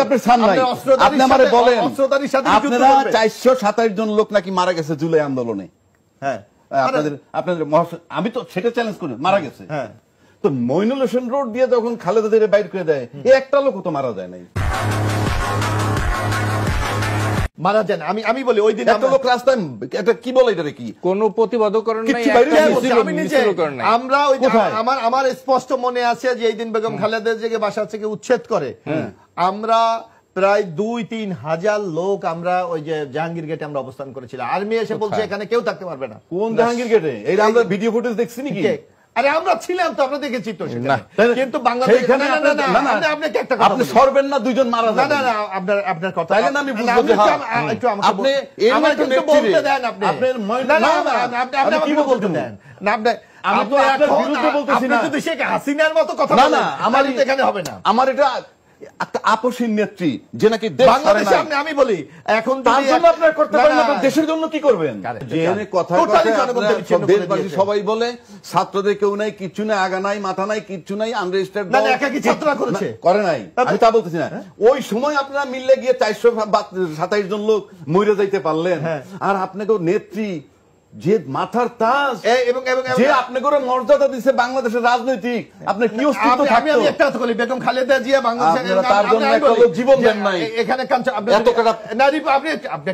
আপনি ছাড় নাই। আপনি আমারে বলেন আপনারা 427 জন লোক নাকি মারা গেছে জুলাই আন্দোলনে। হ্যাঁ, আপনাদের আমি তো সেটা চ্যালেঞ্জ করি, মারা গেছে। হ্যাঁ, তো মইনুল হোসেন রোড দিয়ে যখন খালেদাদের বাইর করে দেয়, একটা লোকও তো মারা যায় নাই। মারা যান। আমি বলি ওই দিন একটা লোক রাস্তায় এটা কি বলে, এটা কি কোনো প্রতিবাদও করেন নাই, আমি নিজে আমরা ওই আমার স্পষ্ট মনে আছে যে এই দিন বেগম খালেদা জিয়াকে বাসা থেকে উচ্ছেদ করে আমরা প্রায় 2-3 হাজার লোক আমরা ওই যে জাহাঙ্গীর গেটে আমরা অবস্থান করেছিলাম। আর্মি এসে বলছে এখানে কেউ থাকতে পারবে না। কোন জাহাঙ্গীর গেটে? এইটা আমরা ভিডিও ফুটেজ দেখছি নাকি? আরে আমরা ছিলাম তো, আমরা দেখেছি তো সেখানে। কিন্তু বাংলাদেশে আপনি সরবেন না, দুইজন মারা যাবে। না না, আপনার কথা তাইলে না আমি বুঝবো যে একটু আপনি আমার কিন্তু বলতে দেন। আপনি না না, আপনি আমাকে বলতে দেন না। আপনি আপনার বিরুদ্ধে বলতেছি না, যদি শেখ হাসিনার মতো কথা বলেন না, আমার এখানে হবে না। আমার এটা আপসীন নেত্রী যে নাকি বাংলাদেশে আমি বলি এখন তার জন্য আপনারা করতে পারেন না, দেশের জন্য কি করবেন? যেখানে কথা দেশবাসী সবাই বলে ছাত্রদের কেউ নাই, কিচ্ছু নাই, আগা নাই, মাথা নাই, কিচ্ছু নাই, আনরেজিস্টার্ড একাকী ছাত্ররা করেছে, করে নাই, আমি তা বলতেছি না। ওই সময় আপনারা মিললে গিয়ে 427 জন লোক মরে যাইতে পারলেন। আর আপনাকে নেত্রী যে মাথার তাজ এবং যে আপনি করে মর্যাদা দিচ্ছে বাংলাদেশের রাজনৈতিক, আপনার কি অস্তিত্ব থাকতো? আমি একটা কথা বলি, বেগম খালেদা জিয়া বাংলাদেশের তার জন্য একটা লোক জীবন দেন নাই এখানে। আপনি